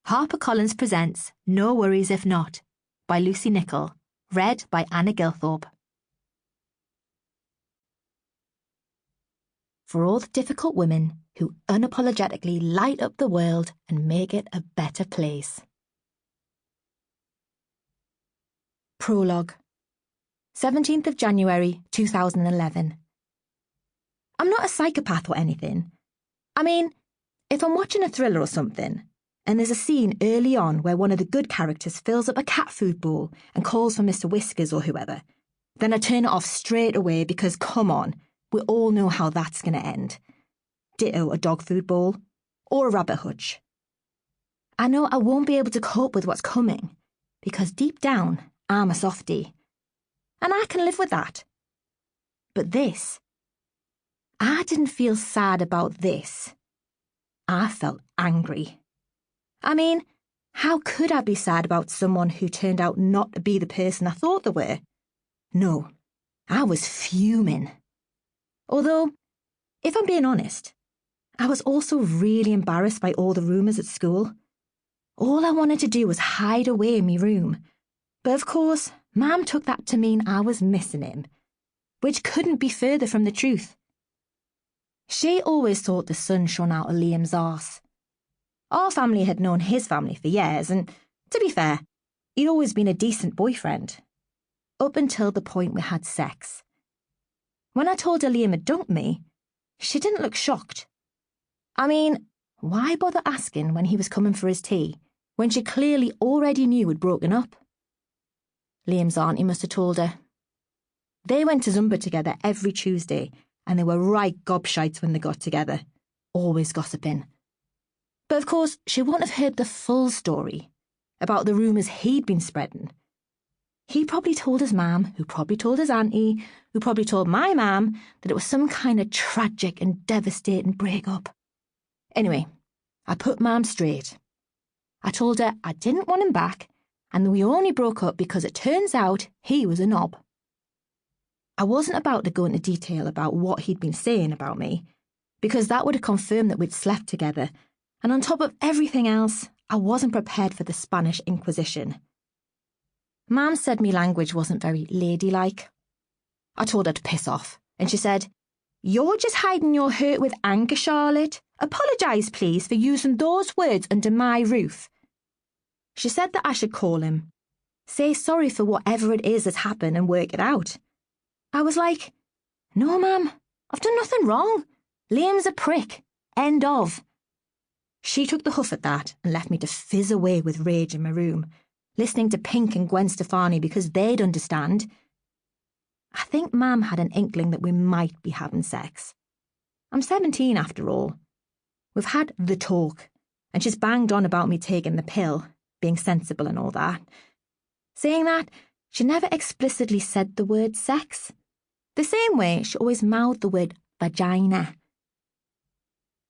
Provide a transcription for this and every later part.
HarperCollins presents No Worries If Not by Lucy Nichol, read by Anna Gilthorpe. For all the difficult women who unapologetically light up the world and make it a better place. Prologue, 17th of January 2011. I'm not a psychopath or anything. I mean, if I'm watching a thriller or something, and there's a scene early on where one of the good characters fills up a cat food bowl and calls for Mr. Whiskers or whoever, then I turn it off straight away because, come on, we all know how that's going to end. Ditto a dog food bowl or a rabbit hutch. I know I won't be able to cope with what's coming because deep down, I'm a softie. And I can live with that. But this, I didn't feel sad about this. I felt angry. I mean, how could I be sad about someone who turned out not to be the person I thought they were? No, I was fuming. Although, if I'm being honest, I was also really embarrassed by all the rumours at school. All I wanted to do was hide away in my room. But of course, Mum took that to mean I was missing him, which couldn't be further from the truth. She always thought the sun shone out of Liam's arse. Our family had known his family for years, and, to be fair, he'd always been a decent boyfriend. Up until the point we had sex. When I told her Liam had dumped me, she didn't look shocked. I mean, why bother asking when he was coming for his tea, when she clearly already knew we'd broken up? Liam's auntie must have told her. They went to Zumba together every Tuesday, and they were right gobshites when they got together, always gossiping. But of course, she wouldn't have heard the full story about the rumours he'd been spreading. He probably told his mum, who probably told his auntie, who probably told my mum that it was some kind of tragic and devastating breakup. Anyway, I put Mum straight. I told her I didn't want him back and that we only broke up because it turns out he was a knob. I wasn't about to go into detail about what he'd been saying about me, because that would have confirmed that we'd slept together. And on top of everything else, I wasn't prepared for the Spanish Inquisition. Mum said me language wasn't very ladylike. I told her to piss off, and she said, "You're just hiding your hurt with anger, Charlotte. Apologise, please, for using those words under my roof." She said that I should call him, say sorry for whatever it is that's happened and work it out. I was like, "No, Mum, I've done nothing wrong. Liam's a prick. End of." She took the huff at that and left me to fizz away with rage in my room, listening to Pink and Gwen Stefani because they'd understand. I think Mum had an inkling that we might be having sex. I'm 17 after all. We've had the talk, and she's banged on about me taking the pill, being sensible and all that. Saying that, she never explicitly said the word sex. The same way she always mouthed the word vagina.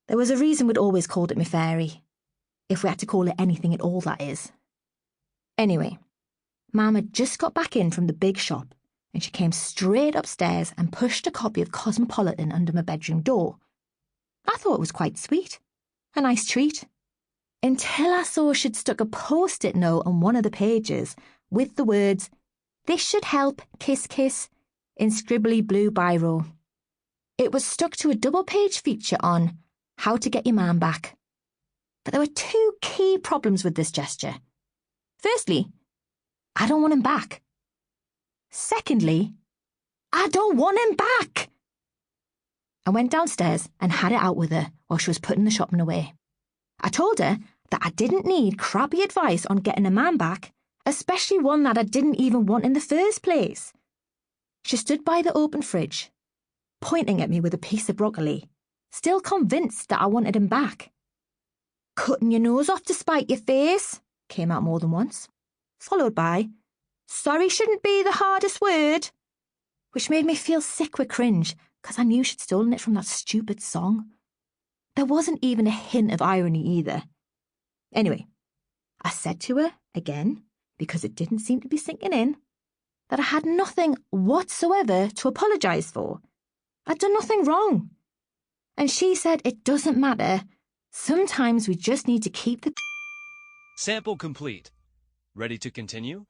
There was a reason we'd always called it my fairy. If we had to call it anything at all, that is. Anyway, Mum had just got back in from the big shop, and she came straight upstairs and pushed a copy of Cosmopolitan under my bedroom door. I thought it was quite sweet. A nice treat. Until I saw she'd stuck a post-it note on one of the pages with the words, "This should help, kiss kiss," in scribbly blue biro. It was stuck to a double-page feature on how to get your man back. But there were two key problems with this gesture. Firstly, I don't want him back. Secondly, I don't want him back. I went downstairs and had it out with her while she was putting the shopping away. I told her that I didn't need crappy advice on getting a man back, especially one that I didn't even want in the first place. She stood by the open fridge, pointing at me with a piece of broccoli, still convinced that I wanted him back. "Cutting your nose off to spite your face," came out more than once, followed by, "Sorry shouldn't be the hardest word," which made me feel sick with cringe because I knew she'd stolen it from that stupid song. There wasn't even a hint of irony either. Anyway, I said to her, again, because it didn't seem to be sinking in, that I had nothing whatsoever to apologise for. I'd done nothing wrong. And she said it doesn't matter. Sometimes we just need to keep the Sample complete. Ready to continue?